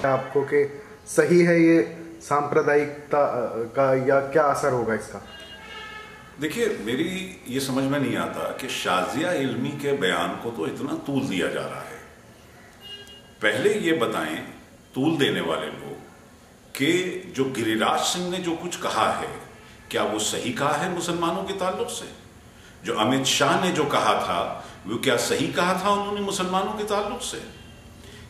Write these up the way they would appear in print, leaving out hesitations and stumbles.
आपको कि सही है ये सांप्रदायिकता का, या क्या असर होगा इसका? देखिए, मेरी ये समझ में नहीं आता कि शाजिया इल्मी के बयान को तो इतना तूल दिया जा रहा है। पहले ये बताएं तूल देने वाले लोग कि जो गिरिराज सिंह ने जो कुछ कहा है, क्या वो सही कहा है मुसलमानों के ताल्लुक से? जो अमित शाह ने जो कहा था वो क्या सही कहा था उन्होंने मुसलमानों के ताल्लुक से?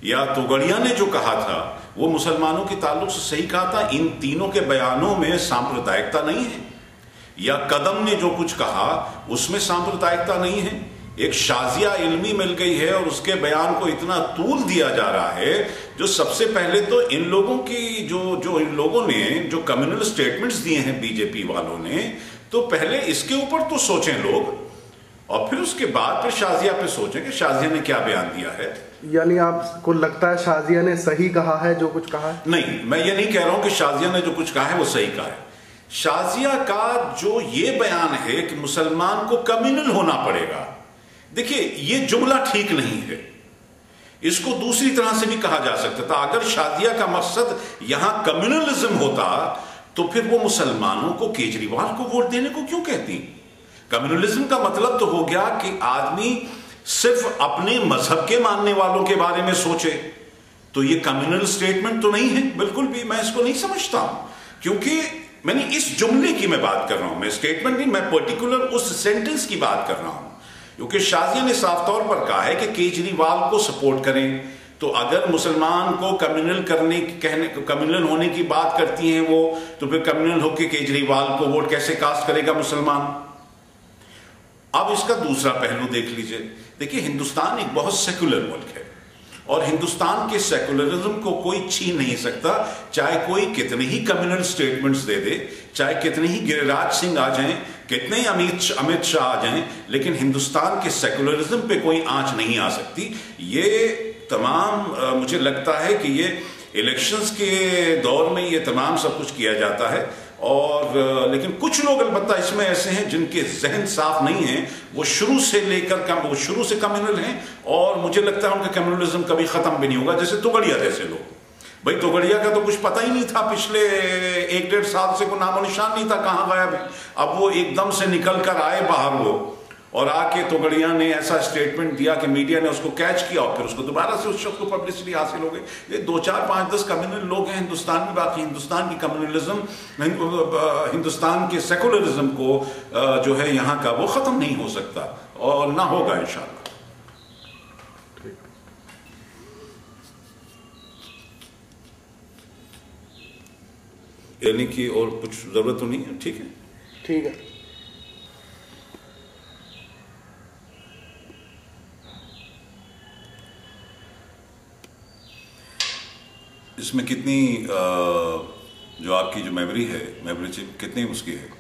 या तोगड़िया ने जो कहा था वो मुसलमानों के ताल्लुक से सही कहा था? इन तीनों के बयानों में सांप्रदायिकता नहीं है। या कदम ने जो कुछ कहा उसमें सांप्रदायिकता नहीं है। एक शाजिया इल्मी मिल गई है और उसके बयान को इतना तूल दिया जा रहा है। जो सबसे पहले तो इन लोगों की जो इन लोगों ने जो कम्युनल स्टेटमेंट्स दिए हैं बीजेपी वालों ने, तो पहले इसके ऊपर तो सोचें लोग, और फिर उसके बाद फिर शाजिया पे सोचें कि शाजिया ने क्या बयान दिया है। यानी आपको लगता है शाजिया ने सही कहा है जो कुछ कहा है? नहीं, मैं ये नहीं कह रहा हूं कि शाजिया ने जो कुछ कहा है वो सही कहा है। शाजिया का जो ये बयान है कि मुसलमान को कम्युनल होना पड़ेगा, देखिए ये जुमला ठीक नहीं है। इसको दूसरी तरह से भी कहा जा सकता था। अगर शाजिया का मकसद यहां कम्युनलिज्म होता तो फिर वो मुसलमानों को केजरीवाल को वोट देने को क्यों कहती? कम्युनलिज्म का मतलब तो हो गया कि आदमी सिर्फ अपने मजहब के मानने वालों के बारे में सोचे। तो ये कम्युनल स्टेटमेंट तो नहीं है, बिल्कुल भी मैं इसको नहीं समझता हूं। क्योंकि मैंने इस जुमले की मैं बात कर रहा हूं, मैं स्टेटमेंट नहीं, मैं पर्टिकुलर उस सेंटेंस की बात कर रहा हूं। क्योंकि शाजिया ने साफ तौर पर कहा है कि केजरीवाल को सपोर्ट करें। तो अगर मुसलमान को कम्युनल होने की बात करती हैं वो, तो फिर कम्युनल होकर केजरीवाल को वोट कैसे कास्ट करेगा मुसलमान? अब इसका दूसरा पहलू देख लीजिए। देखिए, हिंदुस्तान एक बहुत सेकुलर मुल्क है और हिंदुस्तान के सेकुलरिज्म को कोई छीन नहीं सकता, चाहे कोई कितने ही कम्युनल स्टेटमेंट्स दे दे, चाहे कितने ही गिरिराज सिंह आ जाएं, कितने ही अमित शाह आ जाएं, लेकिन हिंदुस्तान के सेकुलरिज्म पे कोई आंच नहीं आ सकती। ये तमाम मुझे लगता है कि ये इलेक्शंस के दौर में ये तमाम सब कुछ किया जाता है। और लेकिन कुछ लोग अलबत्ता इसमें ऐसे हैं जिनके जहन साफ नहीं है, वो शुरू से कम्युनल हैं और मुझे लगता है उनका कम्युनलिज्म कभी खत्म भी नहीं होगा। जैसे तोगड़िया जैसे लोग, भाई तोगड़िया का तो कुछ पता ही नहीं था, पिछले 1-1.5 साल से कोई नामो निशान नहीं था, कहाँ गायब है। अब वो एकदम से निकल कर आए बाहर वो, और आके तोगड़िया ने ऐसा स्टेटमेंट दिया कि मीडिया ने उसको कैच किया और फिर उसको दोबारा से उस शख्स को पब्लिसिटी हासिल हो गई। ये 2-4-5-10 कम्युनल लोग हैं हिंदुस्तान में, बाकी हिंदुस्तान की कम्युनलिज्म, हिंदुस्तान के सेकुलरिज्म को जो है यहाँ का वो ख़त्म नहीं हो सकता और ना होगा इंशाल्लाह। यानी कि और कुछ ज़रूरत तो नहीं है? ठीक है, ठीक है। इसमें कितनी जो आपकी जो मेमोरी है, मेमोरी चिप कितनी उसकी है?